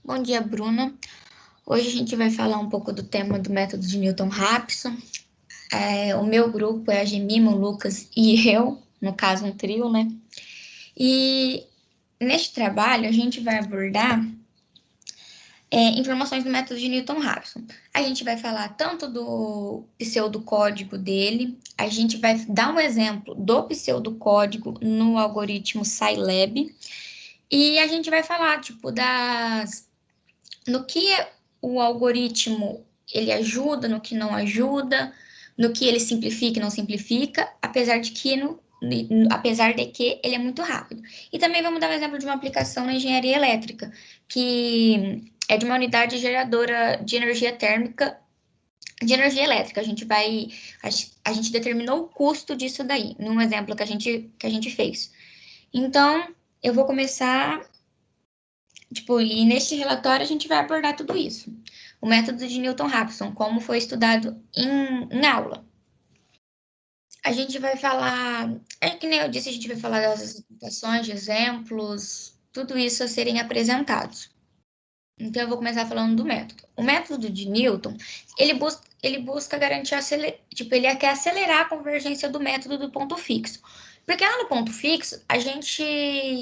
Bom dia, Bruna. Hoje a gente vai falar um pouco do tema do método de Newton-Raphson. O meu grupo é a Gemima, o Lucas e eu, no caso um trio, né? E neste trabalho a gente vai abordar informações do método de Newton-Raphson. A gente vai falar tanto do pseudocódigo dele, a gente vai dar um exemplo do pseudocódigo no algoritmo Scilab, e a gente vai falar, tipo, no que o algoritmo ele ajuda, no que não ajuda, no que ele simplifica e não simplifica, apesar de que ele é muito rápido. E também vamos dar um exemplo de uma aplicação na engenharia elétrica, que é de uma unidade geradora de energia térmica de energia elétrica. A gente determinou o custo disso daí, num exemplo que a gente fez. Então, eu vou começar. E neste relatório a gente vai abordar tudo isso. O método de Newton-Raphson, como foi estudado em aula. A gente vai falar, que nem eu disse, a gente vai falar das explicações, de exemplos, tudo isso a serem apresentados. Então, eu vou começar falando do método. O método de Newton, ele busca garantir, ele quer acelerar a convergência do método do ponto fixo. Porque lá no ponto fixo, a gente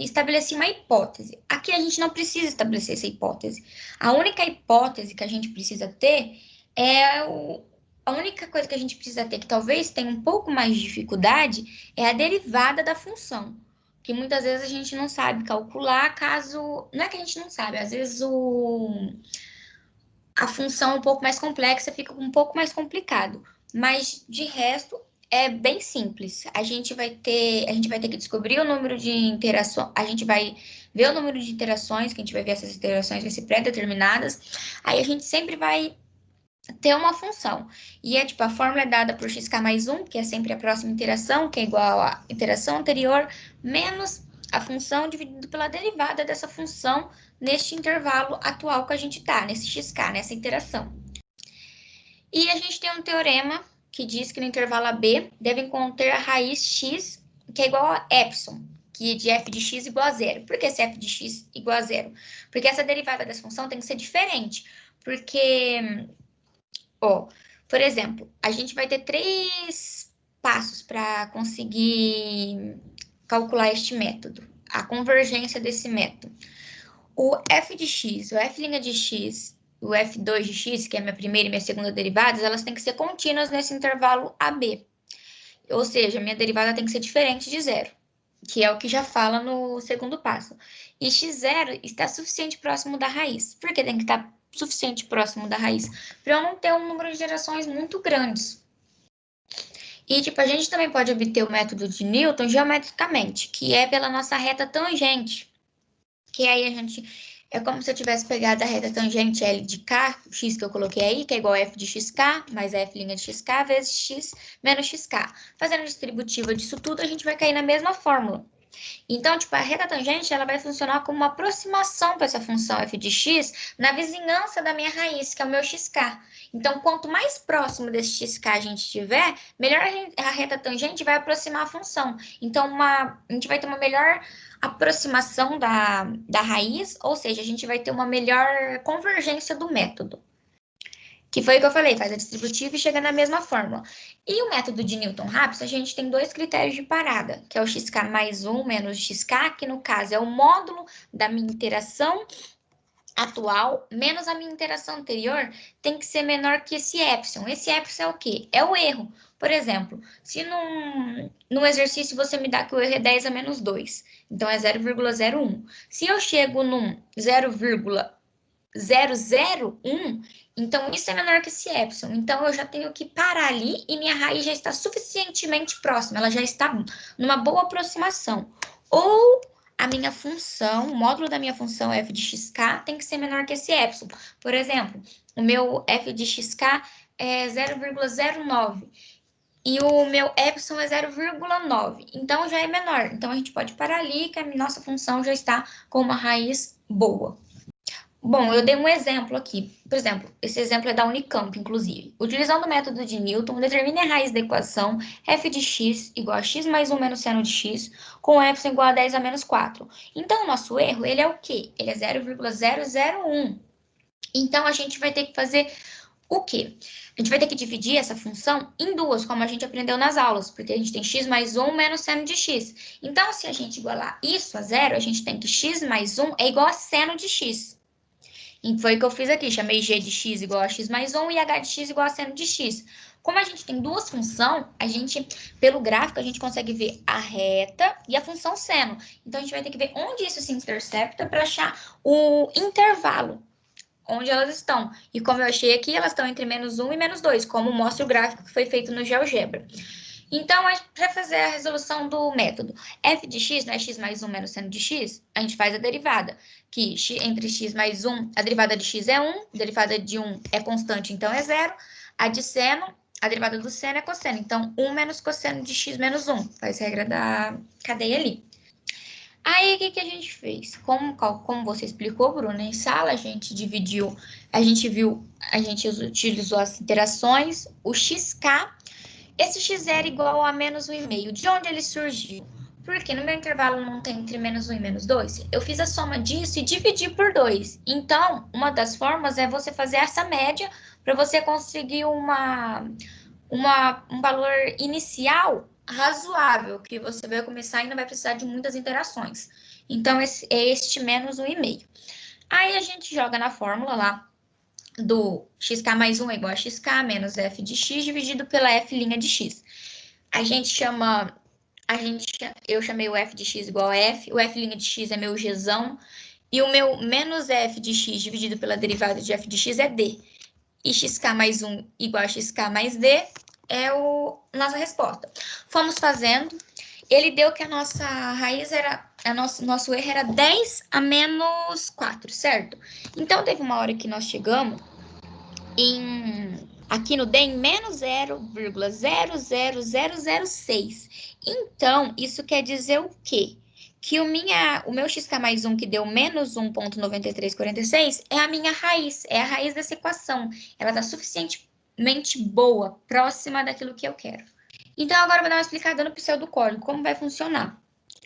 estabelecia uma hipótese. Aqui a gente não precisa estabelecer essa hipótese. A única hipótese que a gente precisa ter a única coisa que a gente precisa ter, que talvez tenha um pouco mais de dificuldade, é a derivada da função, que muitas vezes a gente não sabe calcular, caso. Não é que a gente não sabe, às vezes a função um pouco mais complexa fica um pouco mais complicado. Mas de resto é bem simples. A gente vai ter que descobrir o número de interações, a gente vai ver o número de interações, que a gente vai ver essas interações vai ser pré-determinadas. Aí a gente sempre vai ter uma função. E a fórmula é dada por xk mais 1, que é sempre a próxima interação, que é igual à interação anterior, menos a função dividido pela derivada dessa função neste intervalo atual que a gente está, nesse xk, nessa interação. E a gente tem um teorema que diz que no intervalo AB devem conter a raiz x, que é igual a epsilon, que de f de x igual a zero. Por que esse f de x igual a zero? Porque essa derivada dessa função tem que ser diferente. Porque por exemplo, a gente vai ter 3 passos para conseguir calcular este método, a convergência desse método. O f de x, o f' de x, o f2 de x, que é a minha primeira e minha segunda derivadas, elas têm que ser contínuas nesse intervalo AB. Ou seja, a minha derivada tem que ser diferente de zero, que é o que já fala no segundo passo. E x0 está suficiente próximo da raiz. Por que tem que estar suficiente próximo da raiz? Para eu não ter um número de gerações muito grandes. E, a gente também pode obter o método de Newton geometricamente, que é pela nossa reta tangente. Que aí a gente... É como se eu tivesse pegado a reta tangente L de K, o x que eu coloquei aí, que é igual a f de xk, mais f' de xk, vezes x menos xk. Fazendo a distributiva disso tudo, a gente vai cair na mesma fórmula. Então, a reta tangente ela vai funcionar como uma aproximação para essa função f de x na vizinhança da minha raiz, que é o meu xk. Então, quanto mais próximo desse xk a gente tiver, melhor a reta tangente vai aproximar a função. Então, a gente vai ter uma melhor aproximação da raiz, ou seja, a gente vai ter uma melhor convergência do método. Que foi o que eu falei, faz a distributiva e chega na mesma fórmula. E o método de Newton-Raphson, a gente tem 2 critérios de parada, que é o xk mais 1 menos xk, que no caso é o módulo da minha interação atual, menos a minha interação anterior, tem que ser menor que esse epsilon. Esse epsilon é o quê? É o erro. Por exemplo, se num exercício você me dá que o erro é 10 a menos 2, então é 0,01. Se eu chego num 0,001, então isso é menor que esse epsilon. Então eu já tenho que parar ali e minha raiz já está suficientemente próxima, ela já está numa boa aproximação. Ou a minha função, o módulo da minha função f de xk tem que ser menor que esse epsilon. Por exemplo, o meu f de xk é 0,09 e o meu epsilon é 0,9. Então já é menor. Então a gente pode parar ali que a nossa função já está com uma raiz boa. Bom, eu dei um exemplo aqui. Por exemplo, esse exemplo é da Unicamp, inclusive. Utilizando o método de Newton, determine a raiz da equação f de x igual a x mais 1 menos seno de x, com y igual a 10 a menos 4. Então, o nosso erro, ele é o quê? Ele é 0,001. Então, a gente vai ter que fazer o quê? A gente vai ter que dividir essa função em duas, como a gente aprendeu nas aulas, porque a gente tem x mais 1 menos seno de x. Então, se a gente igualar isso a zero, a gente tem que x mais 1 é igual a seno de x. E foi o que eu fiz aqui, chamei g de x igual a x mais 1 e h de x igual a seno de x. Como a gente tem duas funções, pelo gráfico, a gente consegue ver a reta e a função seno. Então, a gente vai ter que ver onde isso se intercepta para achar o intervalo, onde elas estão. E como eu achei aqui, elas estão entre menos 1 e menos 2, como mostra o gráfico que foi feito no GeoGebra. Então, para fazer a resolução do método, f de x não é x mais 1 menos seno de x? A gente faz a derivada, que entre x mais 1, a derivada de x é 1, a derivada de 1 é constante, então é 0. A de seno, a derivada do seno é cosseno, então 1 menos cosseno de x menos 1. Faz a regra da cadeia ali. Aí, o que a gente fez? Como você explicou, Bruna, em sala, a gente dividiu, a gente utilizou as interações, o xk. Esse x era igual a menos 1,5. De onde ele surgiu? Porque no meu intervalo não tem entre menos 1 e menos 2. Eu fiz a soma disso e dividi por 2. Então, uma das formas é você fazer essa média para você conseguir um valor inicial razoável, que você vai começar e não vai precisar de muitas interações. Então, é este menos 1,5. Aí, a gente joga na fórmula lá do xk mais 1 é igual a xk menos f de x dividido pela f' de x. Eu chamei o f de x igual a f, o f' de x é meu gzão, e o meu menos f de x dividido pela derivada de f de x é d. E xk mais 1 igual a xk mais d é a nossa resposta. Fomos fazendo, ele deu que a nossa raiz era, nosso erro era 10 a menos 4, certo? Então, teve uma hora que nós chegamos aqui no D em menos 0,00006. Então, isso quer dizer o quê? Que o meu xk mais 1, que deu menos 1,9346, é a minha raiz, é a raiz dessa equação. Ela está suficientemente boa, próxima daquilo que eu quero. Então, agora eu vou dar uma explicada no pseudocódigo, como vai funcionar.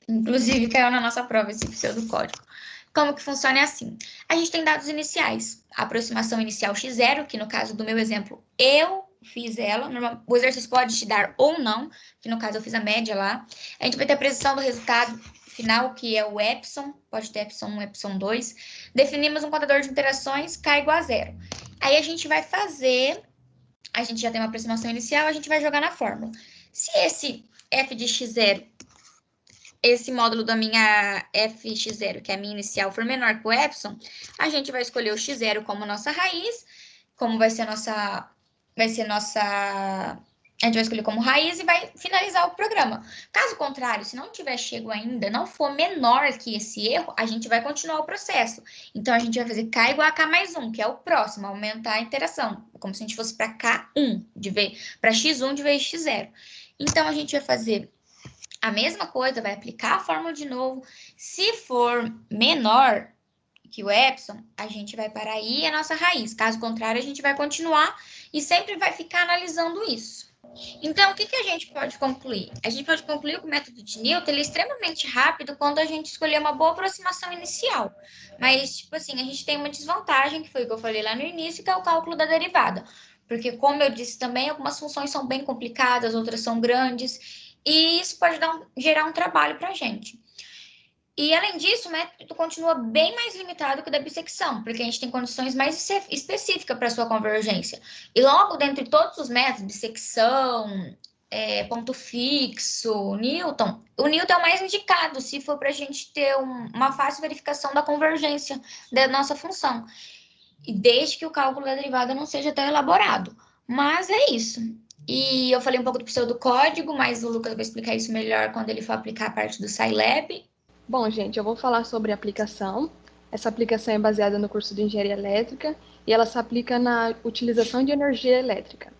Inclusive, caiu na nossa prova esse pseudocódigo. Como que funciona é assim. A gente tem dados iniciais. A aproximação inicial x0, que no caso do meu exemplo, eu fiz ela. O exercício pode te dar ou não, que no caso eu fiz a média lá. A gente vai ter a precisão do resultado final, que é o epsilon, pode ter epsilon 1, epsilon 2. Definimos um contador de interações, k igual a 0. Aí a gente vai fazer, a gente já tem uma aproximação inicial, a gente vai jogar na fórmula. Se esse f de x0, esse módulo da minha fx0, que é a minha inicial, for menor que o epsilon, a gente vai escolher o x0 como nossa raiz, como vai ser nossa... A gente vai escolher como raiz e vai finalizar o programa. Caso contrário, se não tiver chego ainda, não for menor que esse erro, a gente vai continuar o processo. Então, a gente vai fazer k igual a k mais 1, que é o próximo, aumentar a interação. Como se a gente fosse para k1, para x1 de vez de x0. Então, a gente vai fazer a mesma coisa, vai aplicar a fórmula de novo. Se for menor que o epsilon, a gente vai parar aí a nossa raiz. Caso contrário, a gente vai continuar e sempre vai ficar analisando isso. Então, o que a gente pode concluir? A gente pode concluir que o método de Newton ele é extremamente rápido quando a gente escolher uma boa aproximação inicial. Mas, tipo assim, a gente tem uma desvantagem, que foi o que eu falei lá no início, que é o cálculo da derivada. Porque, como eu disse também, algumas funções são bem complicadas, outras são grandes, e isso pode gerar um trabalho para a gente. E, além disso, o método continua bem mais limitado que o da bissecção, porque a gente tem condições mais específicas para sua convergência. E logo, dentre todos os métodos, bissecção, ponto fixo, Newton, o Newton é o mais indicado se for para a gente ter uma fácil verificação da convergência da nossa função. E desde que o cálculo da derivada não seja tão elaborado. Mas é isso. E eu falei um pouco do pseudocódigo, mas o Lucas vai explicar isso melhor quando ele for aplicar a parte do Scilab. Bom, gente, eu vou falar sobre aplicação. Essa aplicação é baseada no curso de Engenharia Elétrica e ela se aplica na utilização de energia elétrica.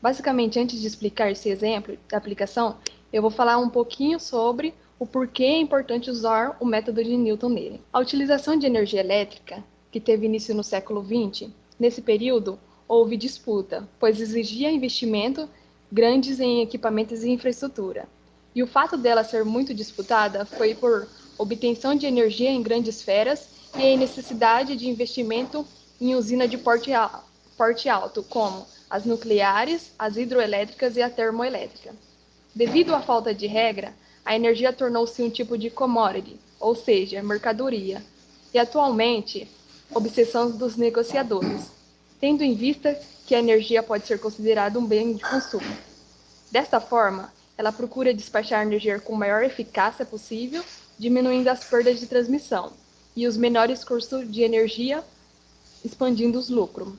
Basicamente, antes de explicar esse exemplo da aplicação, eu vou falar um pouquinho sobre o porquê é importante usar o método de Newton nele. A utilização de energia elétrica que teve início no século XX, nesse período houve disputa, pois exigia investimento grandes em equipamentos e infraestrutura. E o fato dela ser muito disputada foi por obtenção de energia em grandes esferas e a necessidade de investimento em usina de porte alto, como as nucleares, as hidroelétricas e a termoelétrica. Devido à falta de regra, a energia tornou-se um tipo de commodity, ou seja, mercadoria, e atualmente, obsessão dos negociadores, tendo em vista que a energia pode ser considerada um bem de consumo. Desta forma, ela procura despachar a energia com a maior eficácia possível, diminuindo as perdas de transmissão e os menores custos de energia, expandindo os lucros.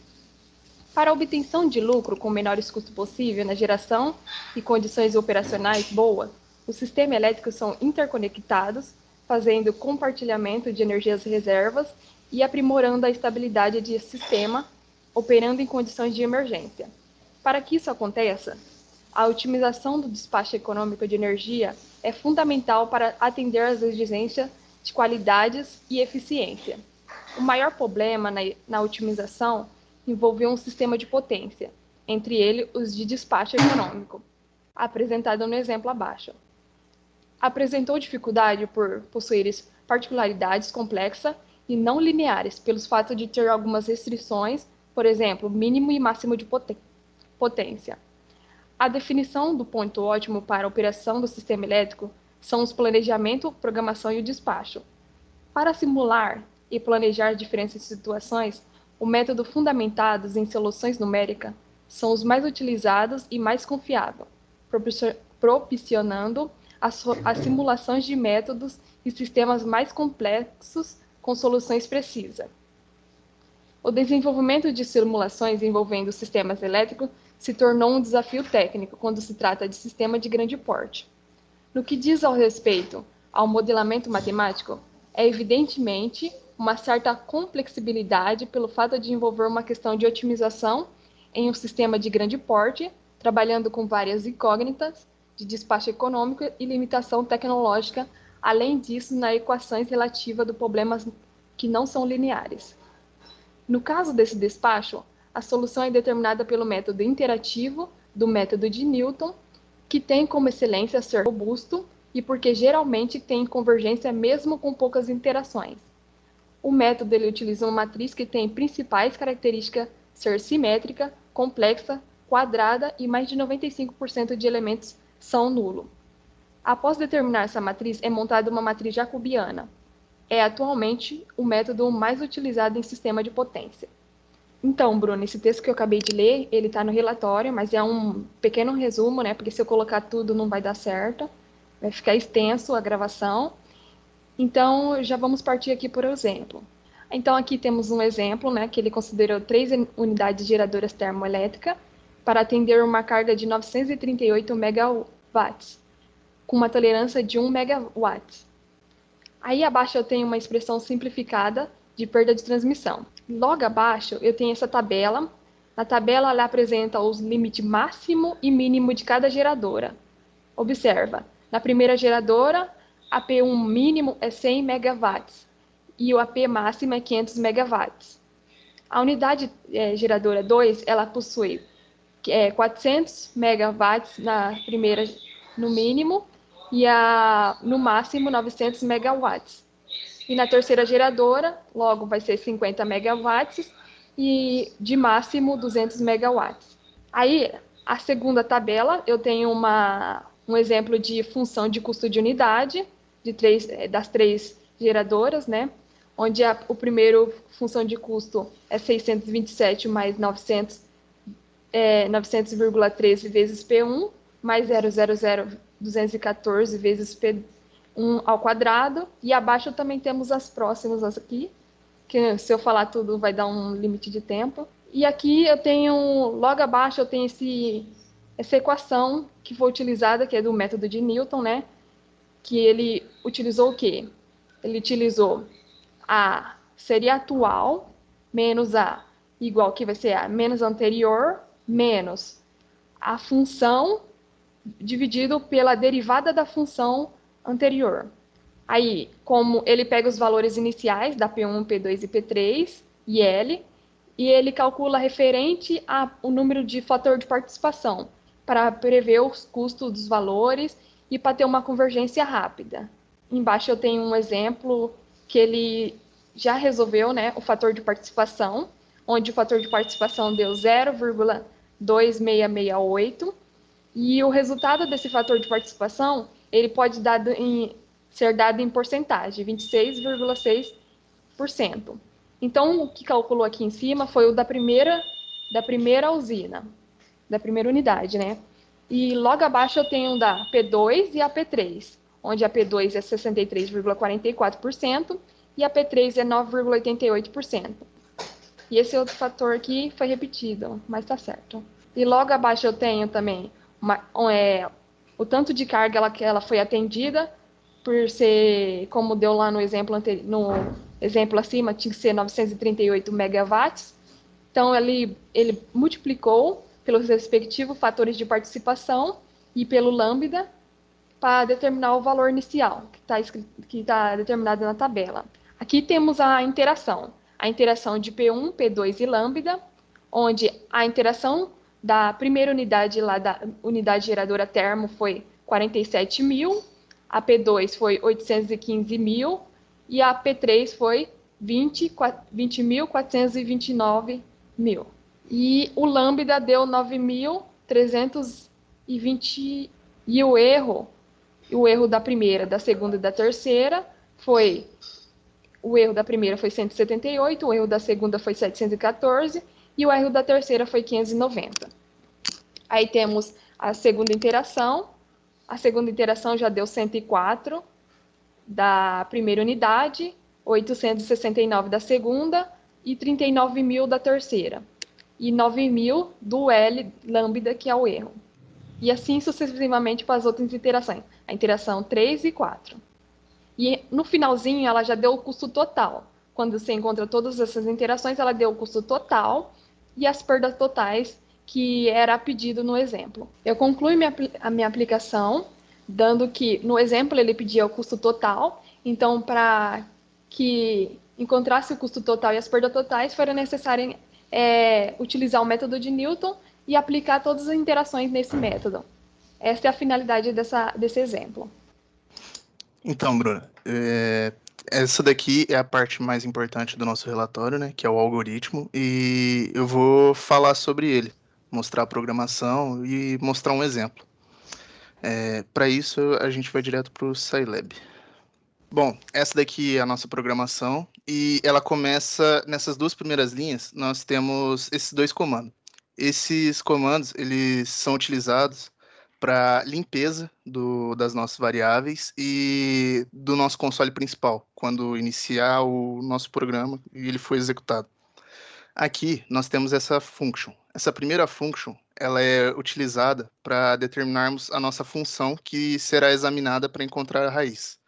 Para a obtenção de lucro com menores custos possível na geração e condições operacionais boas, os sistemas elétricos são interconectados, fazendo compartilhamento de energias reservas e aprimorando a estabilidade de sistema, operando em condições de emergência. Para que isso aconteça, a otimização do despacho econômico de energia é fundamental para atender às exigências de qualidades e eficiência. O maior problema na otimização envolveu um sistema de potência, entre ele os de despacho econômico, apresentado no exemplo abaixo. Apresentou dificuldade por possuir particularidades complexas e não lineares, pelos fatos de ter algumas restrições, por exemplo, mínimo e máximo de potência. A definição do ponto ótimo para a operação do sistema elétrico são os planejamento, programação e o despacho. Para simular e planejar diferentes situações, o método fundamentados em soluções numéricas são os mais utilizados e mais confiáveis, propiciando as simulações de métodos e sistemas mais complexos com soluções precisas. O desenvolvimento de simulações envolvendo sistemas elétricos se tornou um desafio técnico quando se trata de sistema de grande porte. No que diz ao respeito ao modelamento matemático, é evidentemente uma certa complexibilidade pelo fato de envolver uma questão de otimização em um sistema de grande porte, trabalhando com várias incógnitas de despacho econômico e limitação tecnológica, além disso, nas equações relativas de problemas que não são lineares. No caso desse despacho, a solução é determinada pelo método interativo do método de Newton, que tem como excelência ser robusto e porque geralmente tem convergência mesmo com poucas interações. O método ele utiliza uma matriz que tem principais características ser simétrica, complexa, quadrada e mais de 95% de elementos são nulo. Após determinar essa matriz, é montada uma matriz jacobiana. É atualmente o método mais utilizado em sistema de potência. Então, Bruno, esse texto que eu acabei de ler, ele está no relatório, mas é um pequeno resumo, né? Porque se eu colocar tudo não vai dar certo, vai ficar extenso a gravação. Então, já vamos partir aqui por exemplo. Então, aqui temos um exemplo, né? Que ele considerou 3 unidades geradoras termoelétricas para atender uma carga de 938 megawatts, com uma tolerância de 1 megawatt. Aí abaixo eu tenho uma expressão simplificada de perda de transmissão. Logo abaixo eu tenho essa tabela. Na tabela ela apresenta os limites máximo e mínimo de cada geradora. Observa, na primeira geradora, a P1 mínimo é 100 megawatts e o AP máximo é 500 megawatts. A unidade geradora 2, ela possui 400 megawatts na primeira, no mínimo, e no máximo 900 megawatts. E na terceira geradora, logo vai ser 50 megawatts e de máximo 200 megawatts. Aí, a segunda tabela, eu tenho um exemplo de função de custo de unidade das 3 geradoras, né? Onde o primeiro função de custo é 627 mais 900,13 vezes P1, mais 0,00214 vezes P1 ao quadrado, e abaixo também temos as próximas aqui, que se eu falar tudo vai dar um limite de tempo. E aqui eu tenho, logo abaixo eu tenho essa equação que foi utilizada, que é do método de Newton, né? Que ele utilizou o quê? Ele utilizou a série atual menos a igual, que vai ser a menos anterior, menos a função dividido pela derivada da função anterior. Aí, como ele pega os valores iniciais da P1, P2 e P3 e L, e ele calcula referente ao número de fator de participação, para prever os custos dos valores e para ter uma convergência rápida. Embaixo eu tenho um exemplo que ele já resolveu, né, o fator de participação, onde o fator de participação deu 0,2668, e o resultado desse fator de participação, ele pode ser dado em porcentagem, 26,6%. Então, o que calculou aqui em cima foi o da primeira usina, da primeira unidade, né? E logo abaixo eu tenho da P2 e a P3, onde a P2 é 63,44% e a P3 é 9,88%. E esse outro fator aqui foi repetido, mas tá certo. E logo abaixo eu tenho também o tanto de carga que ela foi atendida, por ser, como deu lá no exemplo acima, tinha que ser 938 megawatts. Então, ele multiplicou pelos respectivos fatores de participação e pelo lambda para determinar o valor inicial, que tá determinado na tabela. Aqui temos a interação de P1, P2 e lambda, onde a interação da primeira unidade lá da unidade geradora termo foi 47 mil, a P2 foi 815 mil e a P3 foi 20.429 mil. E o lambda deu 9.320 e o erro da primeira, da segunda e da terceira foi o erro da primeira foi 178, o erro da segunda foi 714 e o erro da terceira foi 590. Aí temos a segunda interação. A segunda interação já deu 104 da primeira unidade, 869 da segunda e 39 mil da terceira. E 9 mil do L lambda, que é o erro. E assim sucessivamente para as outras interações. A interação 3 e 4. E no finalzinho ela já deu o custo total. Quando você encontra todas essas interações, ela deu o custo total e as perdas totais que era pedido no exemplo. Eu concluo a minha aplicação, dando que no exemplo ele pedia o custo total, então para que encontrasse o custo total e as perdas totais, foi necessário utilizar o método de Newton e aplicar todas as interações nesse método. Essa é a finalidade desse exemplo. Então, Bruna, essa daqui é a parte mais importante do nosso relatório, né, que é o algoritmo, e eu vou falar sobre ele, mostrar a programação e mostrar um exemplo. Para isso, a gente vai direto para o Scilab. Bom, essa daqui é a nossa programação, e ela começa, nessas duas primeiras linhas, nós temos esses dois comandos. Esses comandos, eles são utilizados para limpeza das nossas variáveis e do nosso console principal, quando iniciar o nosso programa e ele for executado. Aqui nós temos essa function. Essa primeira function, ela é utilizada para determinarmos a nossa função que será examinada para encontrar a raiz.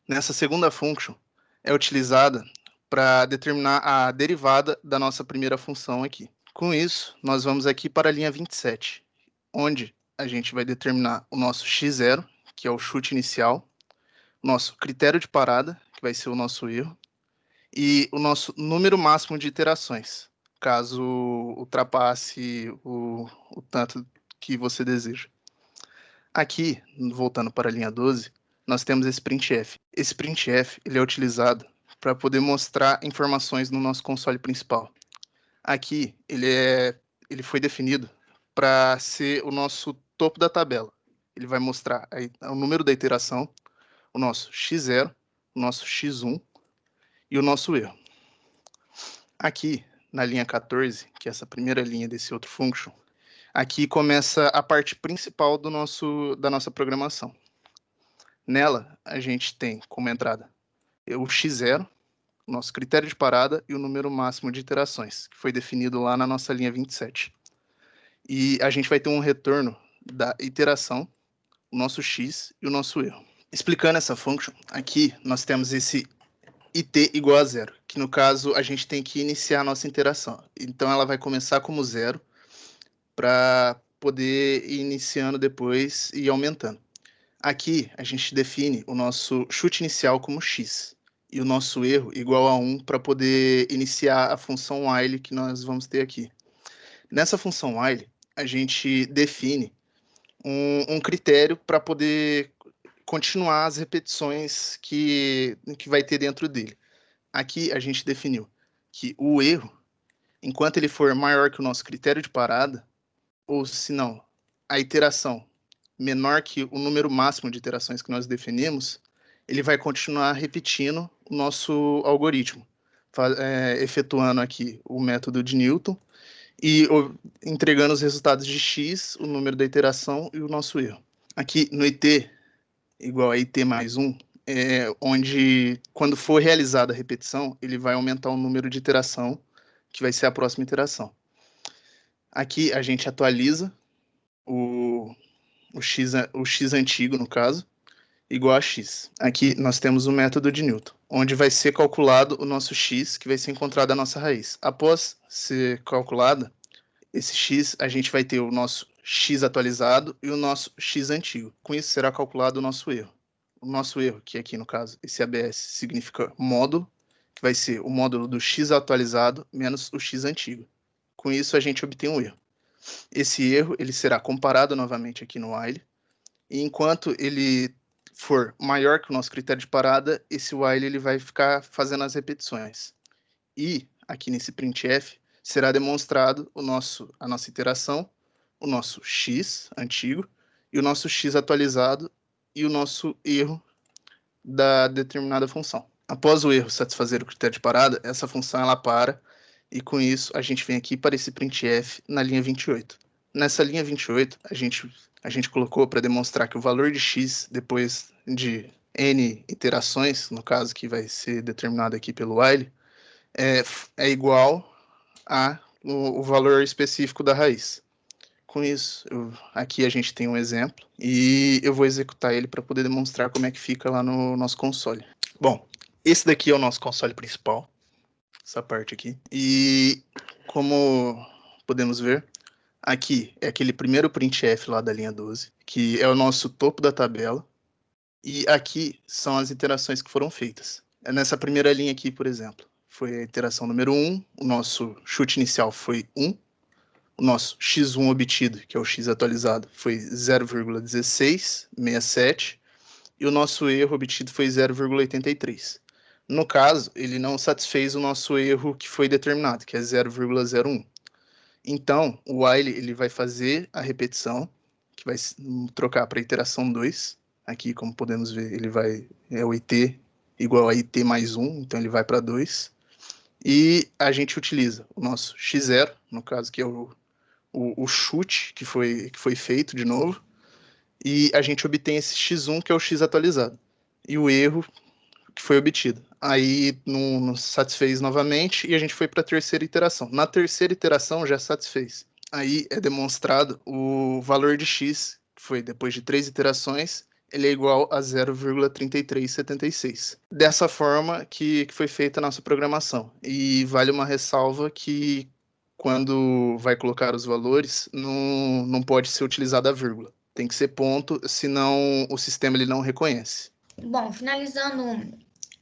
Nessa segunda function, é utilizada para determinar a derivada da nossa primeira função aqui. Com isso, nós vamos aqui para a linha 27, onde a gente vai determinar o nosso x0, que é o chute inicial, nosso critério de parada, que vai ser o nosso erro, e o nosso número máximo de iterações, caso ultrapasse o tanto que você deseja. Aqui, voltando para a linha 12, nós temos esse printf. Esse printf ele é utilizado para poder mostrar informações no nosso console principal. Aqui, ele foi definido para ser o nosso topo da tabela. Ele vai mostrar o número da iteração, o nosso x0, o nosso x1 e o nosso erro. Aqui, na linha 14, que é essa primeira linha desse outro function, aqui começa a parte principal da nossa programação. Nela, a gente tem como entrada o x0, o nosso critério de parada e o número máximo de iterações, que foi definido lá na nossa linha 27. E a gente vai ter um retorno da iteração, o nosso x e o nosso erro. Explicando essa function, aqui nós temos esse it igual a 0, que no caso a gente tem que iniciar a nossa interação. Então ela vai começar como 0 para poder ir iniciando depois e aumentando. Aqui, a gente define o nosso chute inicial como x e o nosso erro igual a 1 para poder iniciar a função while que nós vamos ter aqui. Nessa função while, a gente define um critério para poder continuar as repetições que vai ter dentro dele. Aqui, a gente definiu que o erro, enquanto ele for maior que o nosso critério de parada, ou se não, a iteração menor que o número máximo de iterações que nós definimos, ele vai continuar repetindo o nosso algoritmo, efetuando aqui o método de Newton e entregando os resultados de x, o número da iteração e o nosso erro. Aqui no IT, igual a IT mais 1, onde quando for realizada a repetição, ele vai aumentar o número de iteração, que vai ser a próxima iteração. Aqui a gente atualiza o x antigo, no caso, igual a x. Aqui nós temos o método de Newton, onde vai ser calculado o nosso x, que vai ser encontrada a nossa raiz. Após ser calculada, esse x, a gente vai ter o nosso x atualizado e o nosso x antigo. Com isso, será calculado o nosso erro. O nosso erro, que aqui no caso, esse ABS, significa módulo, que vai ser o módulo do x atualizado menos o x antigo. Com isso, a gente obtém um erro. Esse erro ele será comparado novamente aqui no while, e enquanto ele for maior que o nosso critério de parada, esse while ele vai ficar fazendo as repetições. E aqui nesse printf será demonstrado a nossa iteração, o nosso x antigo e o nosso x atualizado e o nosso erro da determinada função. Após o erro satisfazer o critério de parada, essa função ela para, e com isso a gente vem aqui para esse printf na linha 28. Nessa linha 28, a gente colocou para demonstrar que o valor de x, depois de n iterações, no caso que vai ser determinado aqui pelo while, é igual a o valor específico da raiz. Com isso, aqui a gente tem um exemplo, e eu vou executar ele para poder demonstrar como é que fica lá no nosso console. Bom, esse daqui é o nosso console principal, essa parte aqui. E como podemos ver, aqui é aquele primeiro printf lá da linha 12, que é o nosso topo da tabela. E aqui são as iterações que foram feitas. Nessa primeira linha aqui, por exemplo, foi a iteração número 1, o nosso chute inicial foi 1, o nosso x1 obtido, que é o x atualizado, foi 0,1667, e o nosso erro obtido foi 0,83. No caso, ele não satisfez o nosso erro que foi determinado, que é 0,01. Então, o while ele vai fazer a repetição, que vai trocar para a iteração 2. Aqui, como podemos ver, ele é o IT igual a IT mais 1, então ele vai para 2. E a gente utiliza o nosso x0, no caso que é o chute que foi feito de novo, e a gente obtém esse x1, que é o x atualizado, e o erro que foi obtido. Aí não satisfez novamente, e a gente foi para a terceira iteração. Na terceira iteração já satisfez. Aí é demonstrado o valor de x, que foi depois de 3 iterações, ele é igual a 0,3376. Dessa forma que foi feita a nossa programação. E vale uma ressalva que quando vai colocar os valores, não pode ser utilizada a vírgula. Tem que ser ponto, senão o sistema ele não reconhece. Bom, finalizando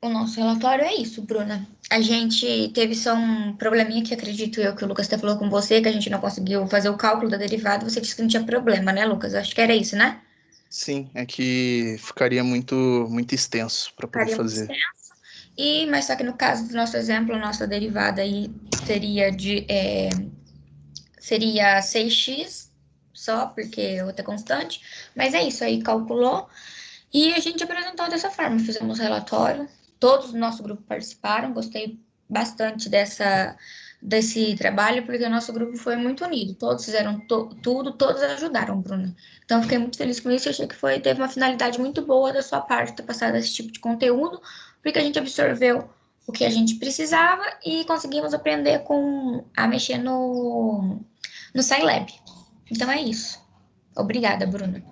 o nosso relatório, é isso, Bruna. A gente teve só um probleminha que acredito eu que o Lucas até falou com você, que a gente não conseguiu fazer o cálculo da derivada. Você disse que não tinha problema, né, Lucas? Acho que era isso, né? Sim, é que ficaria muito extenso para poder fazer. Mas só que no caso do nosso exemplo, a nossa derivada aí seria 6x só, porque a outra é constante. Mas é isso aí, calculou. E a gente apresentou dessa forma, fizemos relatório. Todos do nosso grupo participaram, gostei bastante desse trabalho, porque o nosso grupo foi muito unido. Todos fizeram tudo, todos ajudaram, Bruna. Então, fiquei muito feliz com isso. Achei que teve uma finalidade muito boa da sua parte ter passado esse tipo de conteúdo, porque a gente absorveu o que a gente precisava e conseguimos aprender a mexer no Scilab. Então, é isso. Obrigada, Bruna.